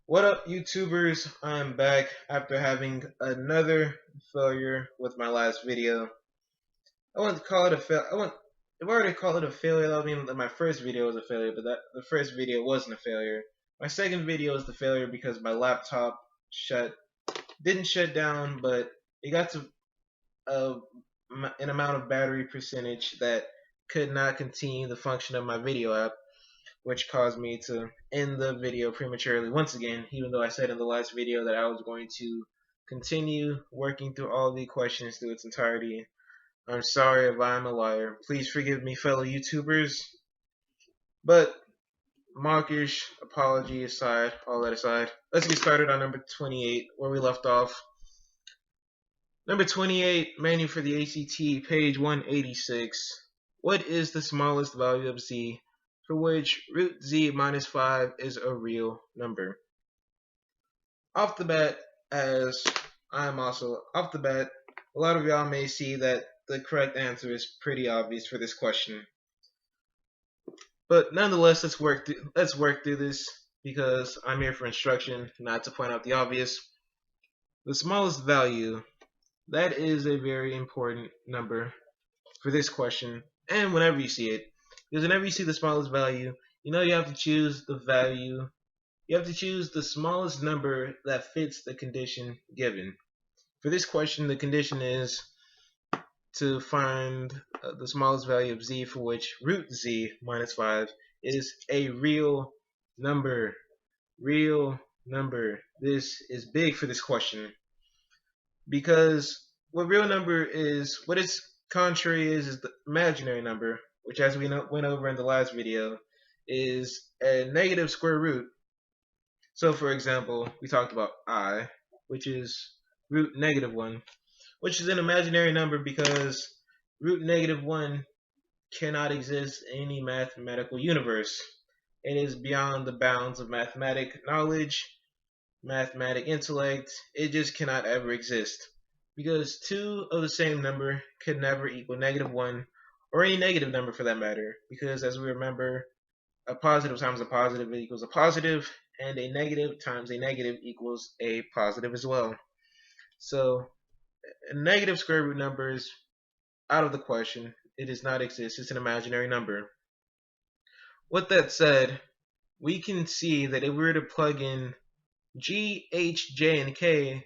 What up, YouTubers? I'm back after having another failure with my last video. I wouldn't call it a fail. If I were to call it a failure, that would mean that my first video was a failure, but the first video wasn't a failure. My second video was the failure because my laptop didn't shut down, but it got to a, an amount of battery percentage that could not continue the function of my video app, which caused me to end the video prematurely once again, even though I said in the last video that I was going to continue working through all the questions through its entirety. I'm sorry if I'm a liar. Please forgive me, fellow YouTubers. But mawkish apology aside, all that aside, let's get started on number 28, where we left off. Number 28, Manual for the ACT, page 186. What is the smallest value of z for which root z minus 5 is a real number? Off the bat, as I'm also off the bat, a lot of y'all may see that the correct answer is pretty obvious for this question. But nonetheless, let's work through this because I'm here for instruction, not to point out the obvious. The smallest value, that is a very important number for this question, and whenever you see it. Because whenever you see the smallest value, you have to choose the value. You have to choose the smallest number that fits the condition given. For this question, the condition is to find the smallest value of z for which root z minus 5 is a real number. Real number. This is big for this question because what its contrary is the imaginary number, which, as we went over in the last video, is a negative square root. So, for example, we talked about I, which is root negative 1, which is an imaginary number because root negative 1 cannot exist in any mathematical universe. It is beyond the bounds of mathematic knowledge, mathematic intellect. It just cannot ever exist. Because 2 of the same number could never equal negative 1, or any negative number for that matter. Because as we remember, a positive times a positive equals a positive, and a negative times a negative equals a positive as well. So a negative square root number is out of the question. It does not exist. It's an imaginary number. With that said, we can see that if we were to plug in G, H, J, and K,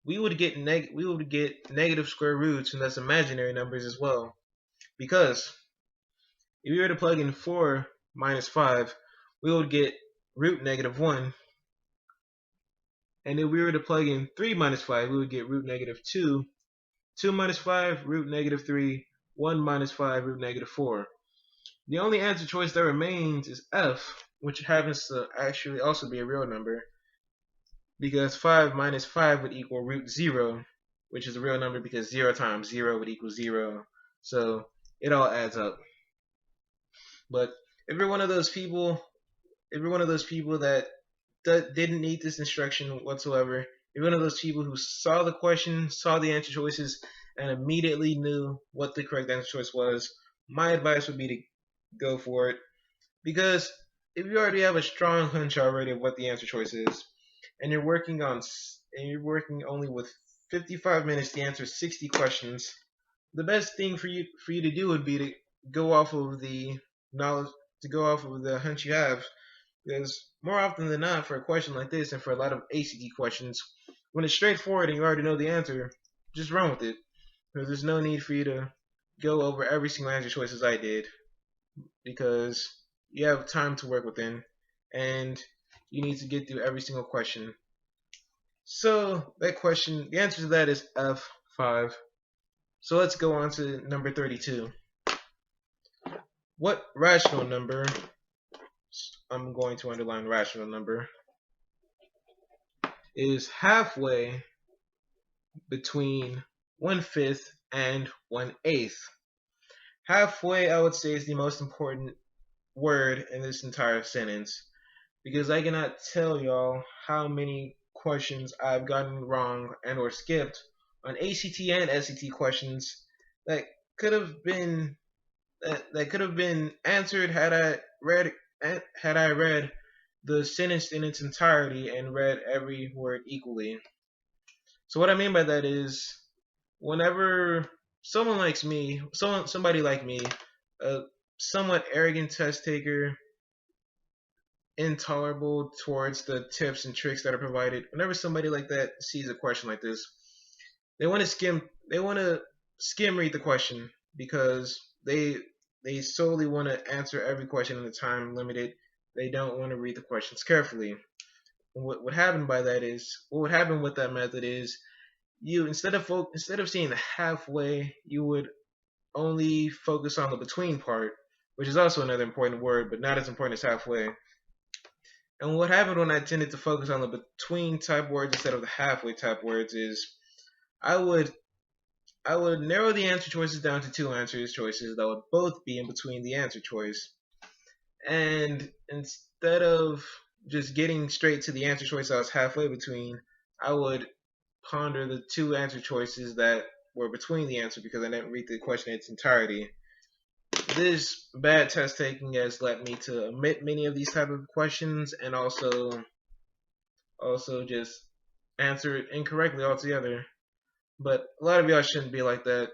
we would get negative square roots, and that's imaginary numbers as well. Because if we were to plug in 4 minus 5, we would get root negative 1. And if we were to plug in 3 minus 5, we would get root negative 2. 2 minus 5, root negative 3. 1 minus 5, root negative 4. The only answer choice that remains is F, which happens to actually also be a real number, because 5 minus 5 would equal root 0, which is a real number because 0 times 0 would equal 0. So it all adds up. But if you're one of those people that didn't need this instruction whatsoever, if you're one of those people who saw the question, saw the answer choices, and immediately knew what the correct answer choice was, my advice would be to go for it. Because if you already have a strong hunch already of what the answer choice is, and you're working only with 55 minutes to answer 60 questions, the best thing for you to do would be to go off of the knowledge, to go off of the hunch you have. Because more often than not, for a question like this, and for a lot of ACT questions, when it's straightforward and you already know the answer, just run with it. Because there's no need for you to go over every single answer choice as I did, because you have time to work within, and you need to get through every single question. So that question, the answer to that is F5. So let's go on to number 32. What rational number, I'm going to underline rational number, is halfway between 1/5 and 1/8? Halfway, I would say, is the most important word in this entire sentence, because I cannot tell y'all how many questions I've gotten wrong and or skipped on ACT and SAT questions that could have been answered had I read the sentence in its entirety and read every word equally. So what I mean by that is, whenever somebody like me, a somewhat arrogant test taker, intolerable towards the tips and tricks that are provided, whenever somebody like that sees a question like this, they want to skim read the question because they solely want to answer every question in the time limited. They don't want to read the questions carefully. What would happen by that is, what would happen with that method is, you instead of seeing the halfway, you would only focus on the between part, which is also another important word, but not as important as halfway. And what happened when I tended to focus on the between type words instead of the halfway type words is, I would narrow the answer choices down to two answer choices that would both be in between the answer choice. And instead of just getting straight to the answer choice I was halfway between, I would ponder the two answer choices that were between the answer because I didn't read the question in its entirety. This bad test taking has led me to omit many of these type of questions and also just answer it incorrectly altogether. But a lot of y'all shouldn't be like that.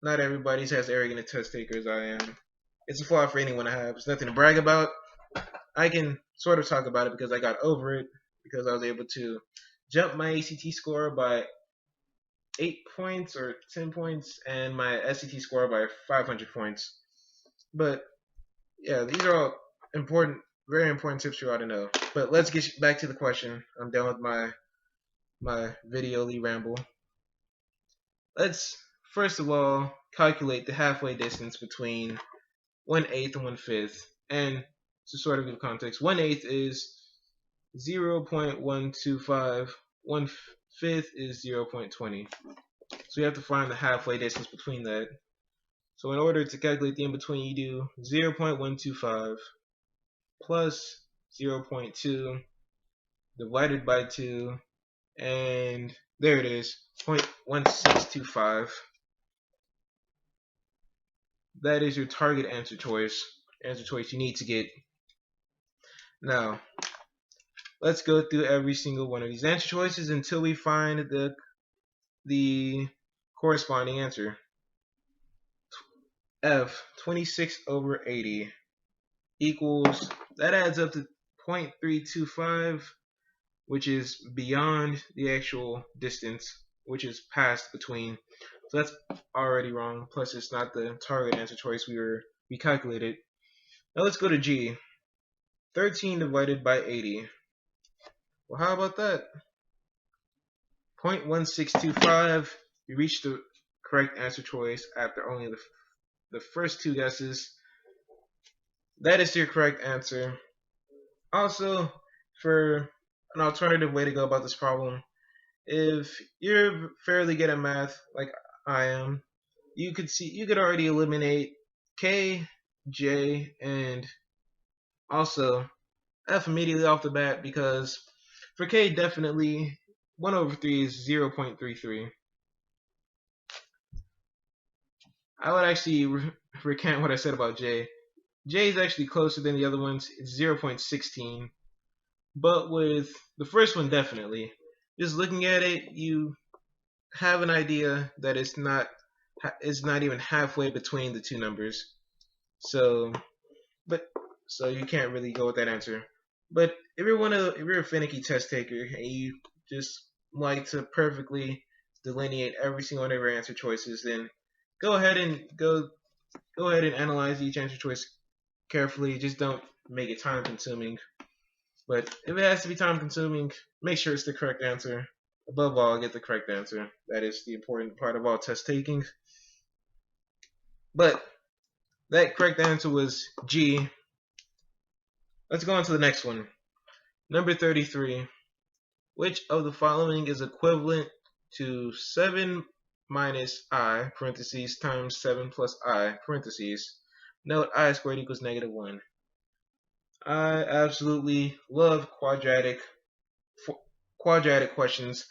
Not everybody's as arrogant a test taker as I am. It's a flaw for anyone to have. It's nothing to brag about. I can sort of talk about it because I got over it, because I was able to jump my ACT score by 8 points or 10 points and my SAT score by 500 points. But yeah, these are all important, very important tips you ought to know. But let's get back to the question. I'm done with my video-ly ramble. Let's first of all calculate the halfway distance between 1/8 and 1/5. And to sort of give context, 1/8 is 0.125, 1/5 is 0.20. So you have to find the halfway distance between that. So in order to calculate the in-between, you do 0.125 plus 0.2 divided by 2, and there it is, 0.1625. That is your target answer choice you need to get. Now, let's go through every single one of these answer choices until we find the corresponding answer. F, 26/80 equals, that adds up to 0.325, which is beyond the actual distance, which is past between. So that's already wrong. Plus, it's not the target answer choice we calculated. Now let's go to G. 13 divided by 80. Well, how about that? 0.1625. You reach the correct answer choice after only the first two guesses. That is your correct answer. Also, for an alternative way to go about this problem, if you're fairly good at math like I am, you could already eliminate K, J, and also F immediately off the bat, because for K, definitely 1/3 is 0.33. I would actually recant what I said about J. J is actually closer than the other ones. It's 0.16. But with the first one, definitely. Just looking at it, you have an idea that it's not even halfway between the two numbers. So you can't really go with that answer. But if you're a finicky test taker and you just like to perfectly delineate every single one of your answer choices, then go ahead and analyze each answer choice carefully. Just don't make it time consuming. But if it has to be time consuming, make sure it's the correct answer. Above all, get the correct answer. That is the important part of all test taking. But that correct answer was G. Let's go on to the next one. Number 33. Which of the following is equivalent to 7 minus I, parentheses, times 7 plus I, parentheses? Note I squared equals -1. I absolutely love quadratic questions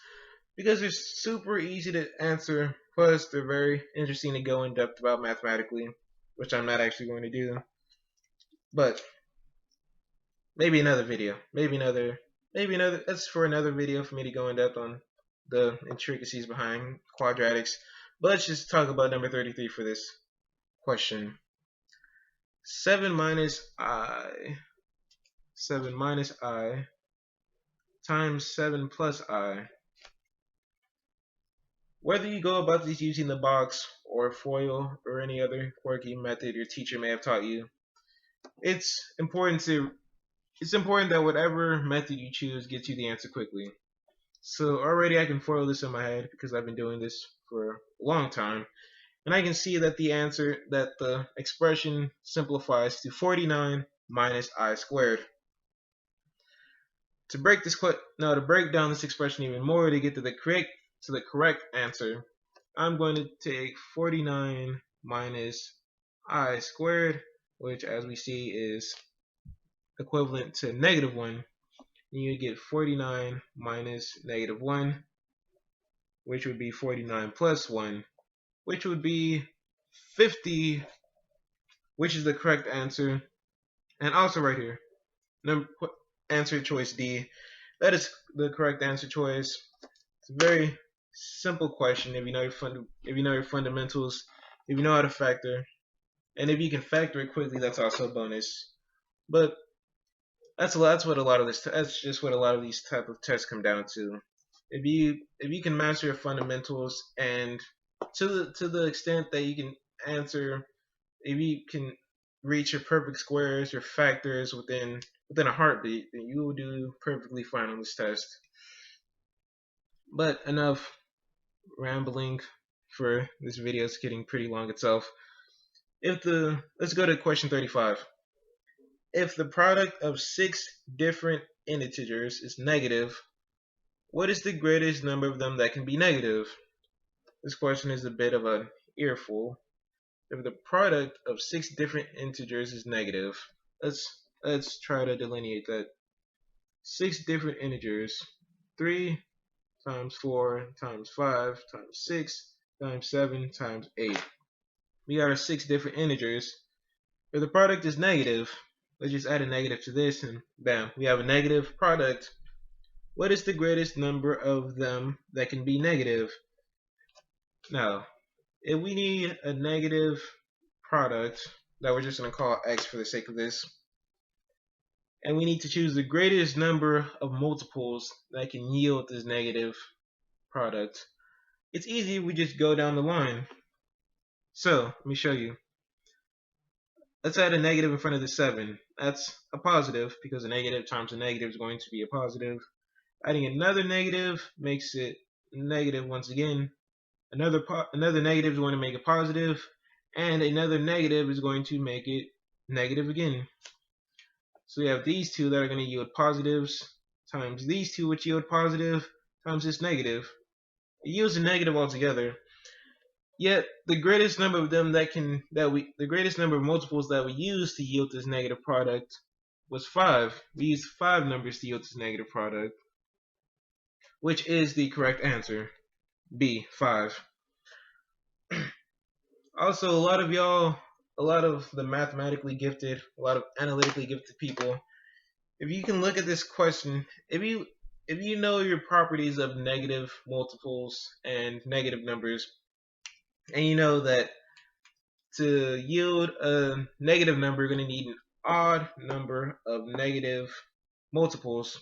because they're super easy to answer, plus they're very interesting to go in depth about mathematically, which I'm not actually going to do. But maybe another video. Maybe another. That's for another video for me to go in depth on the intricacies behind quadratics. But let's just talk about number 33 for this question. 7 minus I. 7 minus I times 7 plus I. Whether you go about this using the box or FOIL or any other quirky method your teacher may have taught you, it's important that whatever method you choose gets you the answer quickly. So already I can FOIL this in my head because I've been doing this for a long time, and I can see that the expression simplifies to 49 minus I squared. To break down this expression even more to get to the correct answer, I'm going to take 49 minus I squared, which as we see is equivalent to -1. And you get 49 minus -1, which would be 49 plus 1, which would be 50, which is the correct answer. And also right here, answer choice D, that is the correct answer choice. It's a very simple question if you know your fundamentals, if you know how to factor, and if you can factor it quickly, that's also a bonus. But that's what a lot of these type of tests come down to. If you can master your fundamentals, and to the extent that you can answer, if you can reach your perfect squares, your factors within a heartbeat, then you will do perfectly fine on this test. But enough rambling for this video. It's getting pretty long itself. Let's go to question 35. If the product of 6 different integers is negative, what is the greatest number of them that can be negative? This question is a bit of an earful. If the product of 6 different integers is negative, let's try to delineate that. 6 different integers, 3 times 4 times 5 times 6 times 7 times 8. We got our 6 different integers. If the product is negative, let's just add a negative to this and bam, we have a negative product. What is the greatest number of them that can be negative? Now, if we need a negative product that we're just going to call x for the sake of this, and we need to choose the greatest number of multiples that can yield this negative product, it's easy. We just go down the line. So let me show you. Let's add a negative in front of the 7. That's a positive because a negative times a negative is going to be a positive. Adding another negative makes it negative once again. Another negative is going to make it positive, and another negative is going to make it negative again. So we have these two that are going to yield positives times these two which yield positive times this negative. It yields a negative altogether. Yet the greatest number of them the greatest number of multiples that we used to yield this negative product was 5. We used 5 numbers to yield this negative product, which is the correct answer. B, 5. Also, a lot of the mathematically gifted, a lot of analytically gifted people, if you can look at this question, if you know your properties of negative multiples and negative numbers, and you know that to yield a negative number, you're going to need an odd number of negative multiples,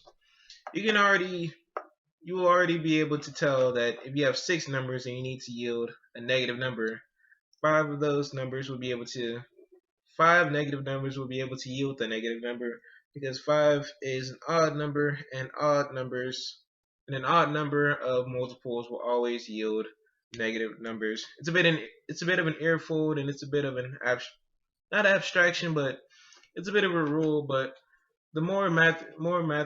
you will already be able to tell that if you have 6 numbers and you need to yield a negative number, 5 negative numbers will be able to yield the negative number, because 5 is an odd number, and an odd number of multiples will always yield negative numbers. It's a bit of an earful, and it's a bit of an not abstraction, but it's a bit of a rule. But the more math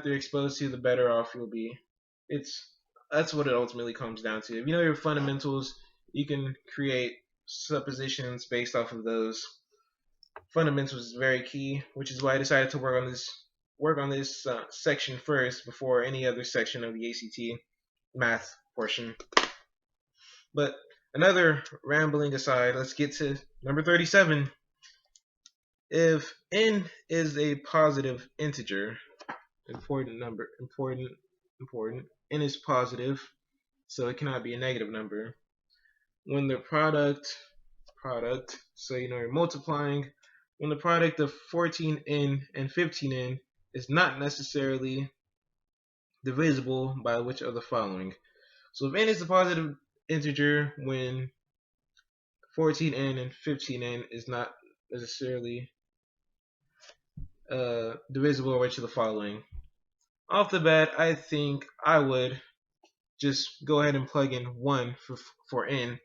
you're exposed to, the better off you'll be. That's what it ultimately comes down to. If you know your fundamentals, you can create suppositions based off of those. Fundamentals is very key, which is why I decided to work on this section first before any other section of the ACT math portion. But another rambling aside, let's get to number 37. If n is a positive integer, important number, important, n is positive, so it cannot be a negative number. When the product, so you're multiplying, when the product of 14n and 15n is not necessarily divisible by which of the following. So if n is a positive integer when 14n and 15n is not necessarily divisible by which of the following. Off the bat, I think I would just go ahead and plug in 1 for n,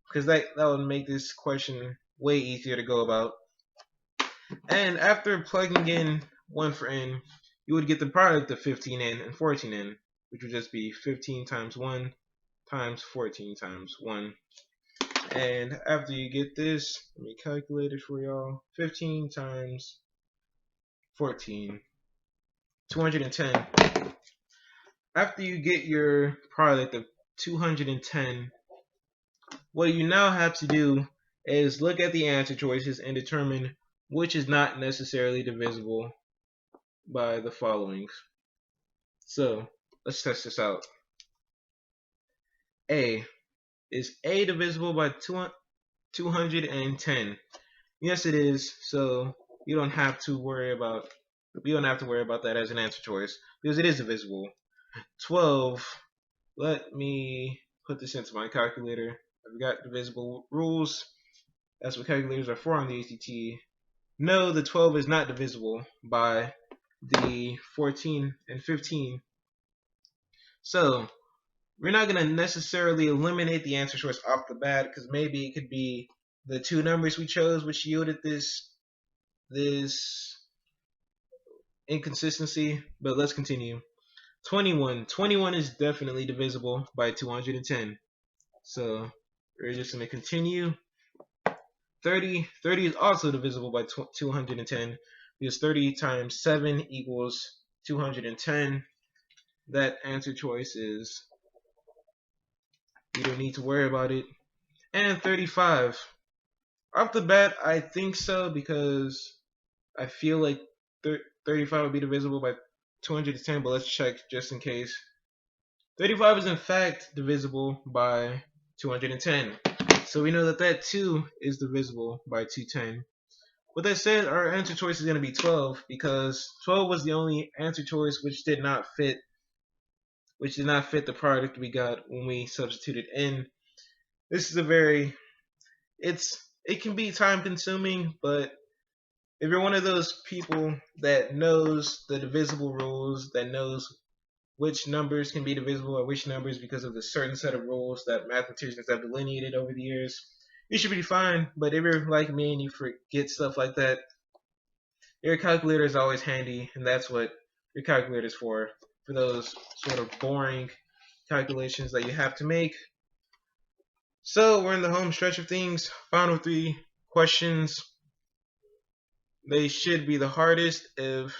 because that would make this question way easier to go about. And after plugging in 1 for n, you would get the product of 15n and 14n, which would just be 15 times 1 times 14 times 1. And after you get this, let me calculate it for y'all. 15 times 14, 210. After you get your product of 210, what you now have to do is look at the answer choices and determine which is not necessarily divisible by the following. So let's test this out. A. Is A divisible by 210? Yes, it is. So you don't have to worry about that as an answer choice because it is divisible. 12. Let me put this into my calculator. I've got divisible rules. That's what calculators are for on the ACT. No, the 12 is not divisible by the 14 and 15. So we're not going to necessarily eliminate the answer choice off the bat because maybe it could be the two numbers we chose which yielded this inconsistency. But let's continue. 21. 21 is definitely divisible by 210. So we're just going to continue. 30 is also divisible by 210 because 30 times 7 equals 210. That answer choice is, you don't need to worry about it. And 35. Off the bat, I think so because I feel like 35 would be divisible by 210, but let's check just in case. 35 is in fact divisible by 210. So we know that too is divisible by 210. With that said, our answer choice is going to be 12 because 12 was the only answer choice which did not fit the product we got when we substituted n. This is it can be time consuming, but if you're one of those people that knows the divisible rules, that knows which numbers can be divisible by which numbers because of the certain set of rules that mathematicians have delineated over the years, you should be fine. But if you're like me and you forget stuff like that, your calculator is always handy, and that's what your calculator is for those sort of boring calculations that you have to make. So we're in the home stretch of things. Final 3 questions. They should be the hardest since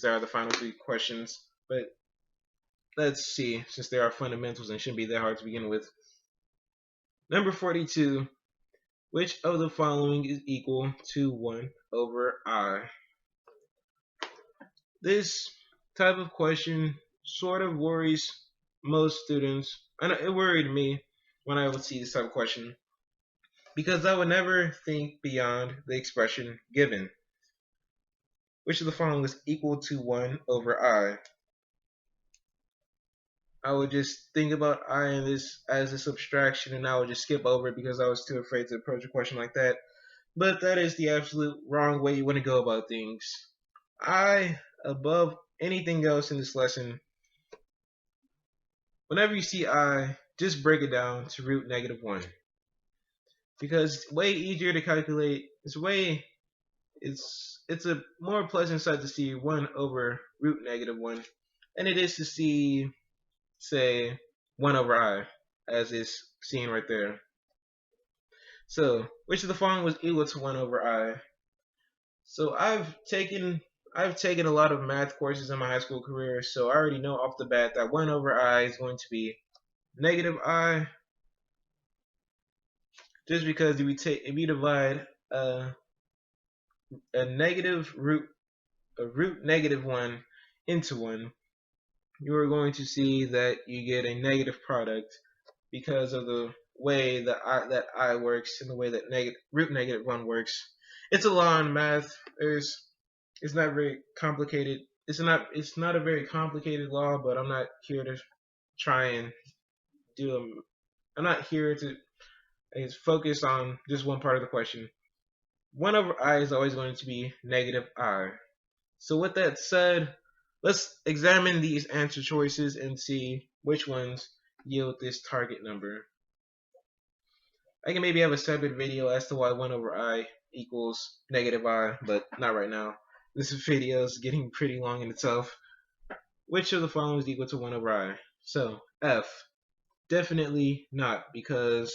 they are the final 3 questions. But let's see, since they are fundamentals and shouldn't be that hard to begin with. Number 42. Which of the following is equal to 1 over I? This type of question sort of worries most students. And it worried me when I would see this type of question, because I would never think beyond the expression given. Which of the following is equal to 1 over I? I would just think about I in this as this abstraction, and I would just skip over it because I was too afraid to approach a question like that. But that is the absolute wrong way you want to go about things. I, above anything else in this lesson, whenever you see I, just break it down to root negative 1. Because it's way easier to calculate. It's a more pleasant sight to see 1 over root negative 1 than it is to see, say, 1 over I, as is seen right there. So, which of the following was equal to 1 over I? So I've taken a lot of math courses in my high school career, so I already know off the bat that 1 over I is going to be negative I. Just because if you divide a negative root, a root negative 1 into 1, you are going to see that you get a negative product because of the way that I works and the way that root negative 1 works. It's a law in math. It's not very complicated. It's not a very complicated law, but I'm not here to try and do them. I'm not here to focus on just one part of the question. 1 over I is always going to be negative I. So with that said, let's examine these answer choices and see which ones yield this target number. I can maybe have a separate video as to why 1 over I equals negative I, but not right now. This video is getting pretty long in itself. Which of the following is equal to 1 over I? So, F. Definitely not, because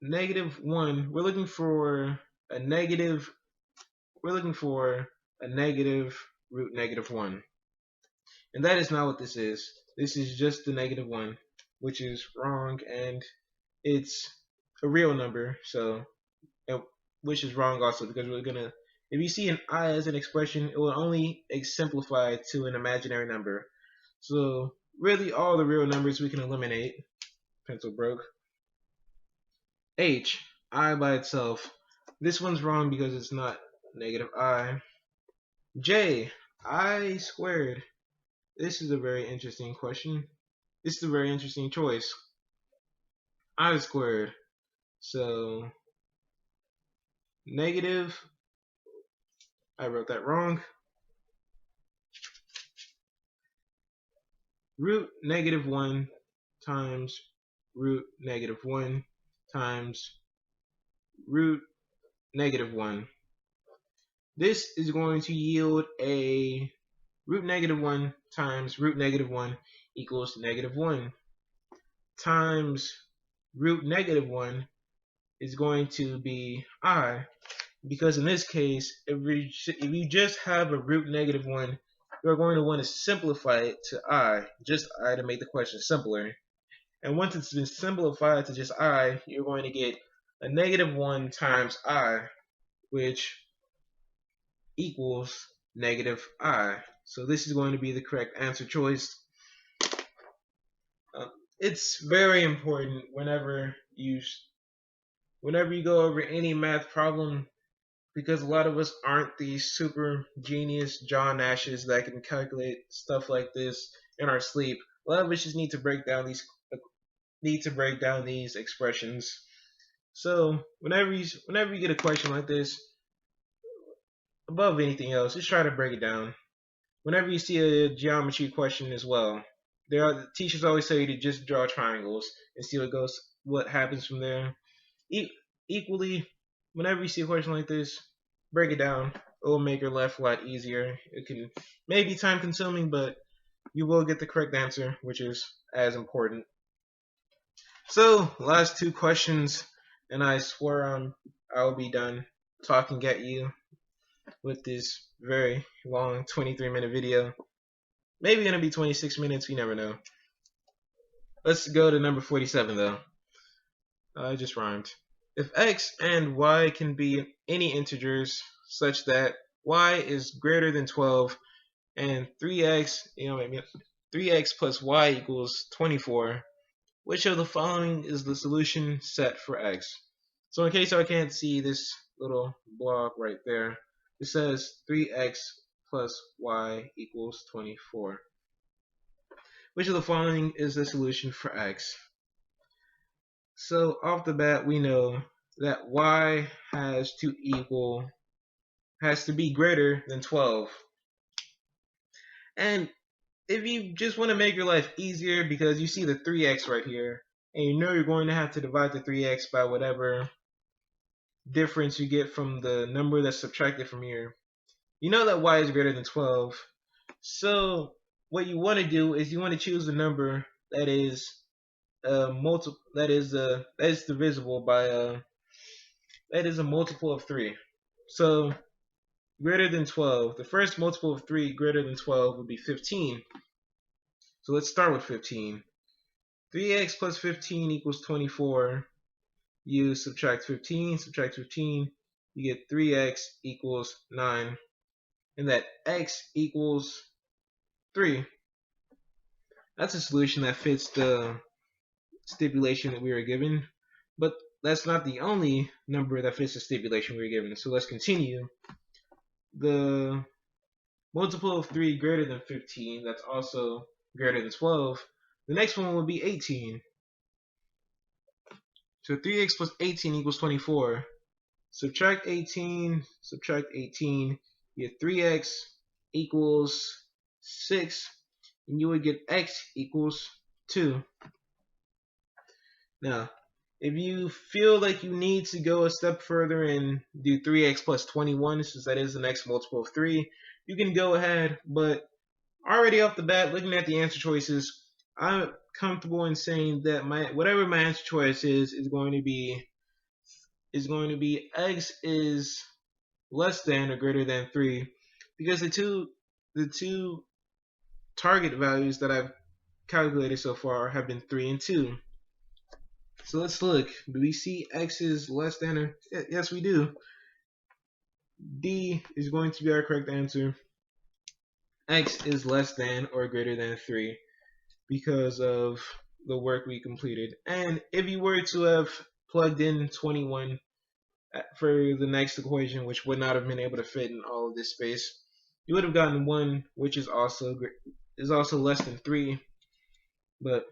negative 1, we're looking for a negative root negative 1. And that is not what this is. This is just the negative 1, which is wrong, and it's a real number, so which is wrong also, because if you see an I as an expression, it will only simplify to an imaginary number. So really all the real numbers we can eliminate. Pencil broke. H, I by itself. This one's wrong because it's not negative I. J, I squared. This is a very interesting question. This is a very interesting choice. I squared. So negative, I wrote that wrong. Root negative 1 times root negative 1 times root negative 1. This is going to yield a root negative 1 times root negative 1 equals negative 1 times root negative 1 is going to be I, because in this case, if you just have a root negative 1, you're going to want to simplify it to I, just I, to make the question simpler. And once it's been simplified to just I, you're going to get a negative 1 times I, which equals negative I. So this is going to be the correct answer choice. It's very important whenever you go over any math problem, because a lot of us aren't these super genius John Nashes that can calculate stuff like this in our sleep. A lot of us just need to break down these expressions. So whenever you get a question like this, above anything else, just try to break it down. Whenever you see a geometry question as well, teachers always say to just draw triangles and see what happens from there. Equally, whenever you see a question like this, break it down. It will make your life a lot easier. It may be time consuming, but you will get the correct answer, which is as important. So, last 2 questions, and I swear I will be done talking at you with this very long 23-minute video. Maybe gonna be 26 minutes, you never know. Let's go to number 47 though. I just rhymed. If x and y can be any integers such that y is greater than 12 and 3x plus y equals 24, which of the following is the solution set for x? So in case I can't see this little block right there, it says 3x plus y equals 24. Which of the following is the solution for x? So off the bat, we know that y has to be greater than 12. And if you just want to make your life easier, because you see the 3x right here, and you know you're going to have to divide the 3x by whatever difference you get from the number that's subtracted from here, you know that y is greater than 12. So what you want to do is you want to choose the number that is divisible by that is a multiple of 3. So greater than 12, the first multiple of 3 greater than 12 would be 15. So let's start with 15. 3x plus 15 equals 24. You subtract 15, you get 3x equals 9, and that x equals 3. That's a solution that fits the stipulation that we were given, but that's not the only number that fits the stipulation we were given. So let's continue. The multiple of 3 greater than 15, that's also greater than 12. The next one will be 18. So 3x plus 18 equals 24. Subtract 18, you get 3x equals 6, and you would get x equals 2. Now, if you feel like you need to go a step further and do 3x plus 21, since that is the next multiple of 3, you can go ahead, but already off the bat, looking at the answer choices, I'm comfortable in saying that whatever my answer choice is going to be x is less than or greater than 3, because the two target values that I've calculated so far have been 3 and 2. So let's look. Do we see x is less than or yes, we do. D is going to be our correct answer. X is less than or greater than 3 because of the work we completed. And if you were to have plugged in 21 for the next equation, which would not have been able to fit in all of this space, you would have gotten 1, which is also less than 3. But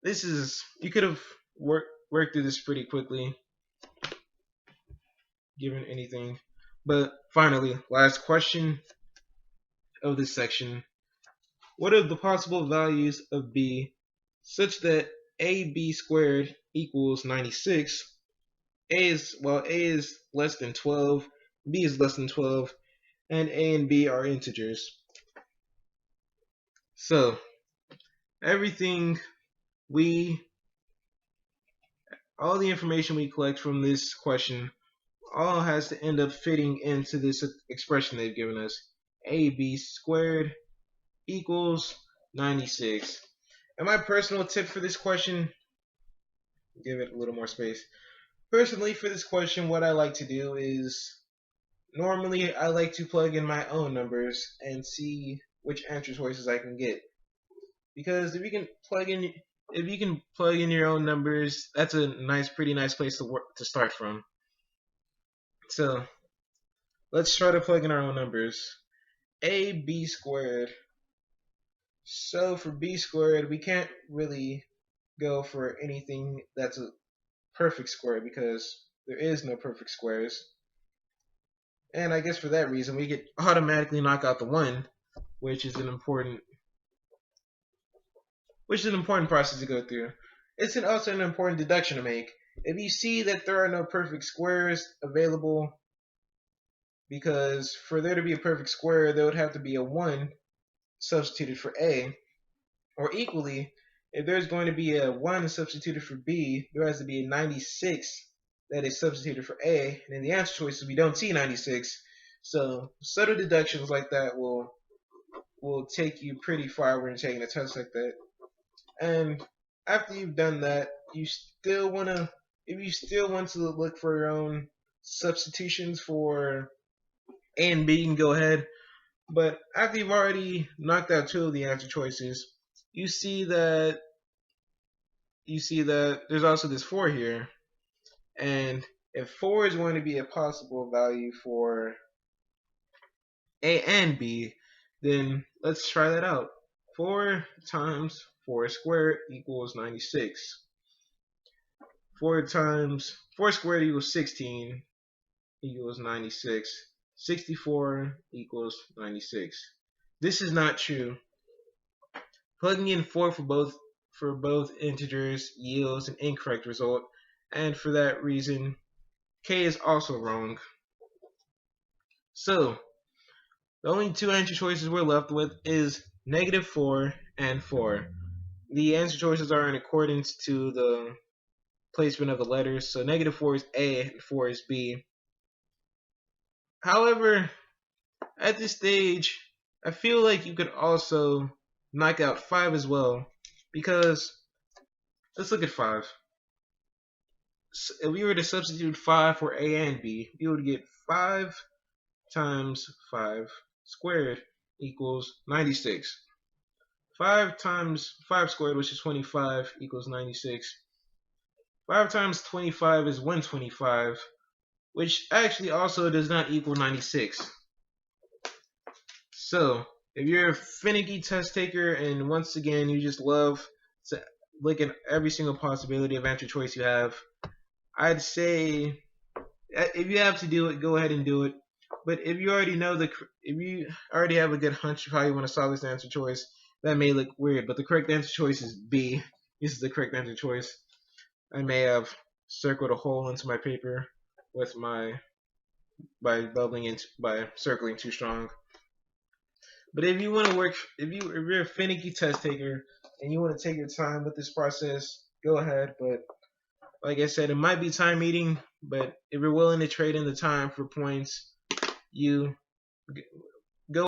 this is, you could have worked through this pretty quickly given anything. But finally, last question of this section. What are the possible values of b such that ab squared equals 96? A is less than 12, b is less than 12, and a and b are integers. So all the information we collect from this question all has to end up fitting into this expression they've given us. AB squared equals 96. And my personal tip for this question, give it a little more space. Personally, for this question, what I like to do is, normally I like to plug in my own numbers and see which answer choices I can get. Because if you can plug in your own numbers, that's a pretty nice place to start from. So let's try to plug in our own numbers. AB squared. So for b squared, we can't really go for anything that's a perfect square because there is no perfect squares. And I guess for that reason, we could automatically knock out the 1, which is an important process to go through. It's also an important deduction to make. If you see that there are no perfect squares available, because for there to be a perfect square, there would have to be a 1 substituted for a, or equally, if there's going to be a 1 substituted for b, there has to be a 96 that is substituted for a, and in the answer choices we don't see 96. So subtle deductions like that will take you pretty far when you're taking a test like that. And after you've done that, if you still want to look for your own substitutions for a and b, you can go ahead. But after you've already knocked out 2 of the answer choices, you see that there's also this 4 here. And if 4 is going to be a possible value for a and b, then let's try that out. 4 times 4 squared equals 96. 4 times 4 squared equals 16 equals 96. 64 equals 96. This is not true. Plugging in 4 for both integers yields an incorrect result, and for that reason, k is also wrong. So the only 2 answer choices we're left with is -4 and 4. The answer choices are in accordance to the placement of the letters, so -4 is A and 4 is B. However, at this stage, I feel like you could also knock out 5 as well, because let's look at 5. if we were to substitute 5 for a and b, we would get 5 times 5 squared equals 96. 5 times 5 squared, which is 25, equals 96. 5 times 25 is 125, which actually also does not equal 96. So, if you're a finicky test taker and once again you just love to look at every single possibility of answer choice you have, I'd say if you have to do it, go ahead and do it. But if you already know if you already have a good hunch of how you want to solve this answer choice, that may look weird. But the correct answer choice is B. This is the correct answer choice. I may have circled a hole into my paper with my by circling too strong. But if you want to work, if you're a finicky test taker and you want to take your time with this process, go ahead. But like I said, it might be time eating. But if you're willing to trade in the time for points, you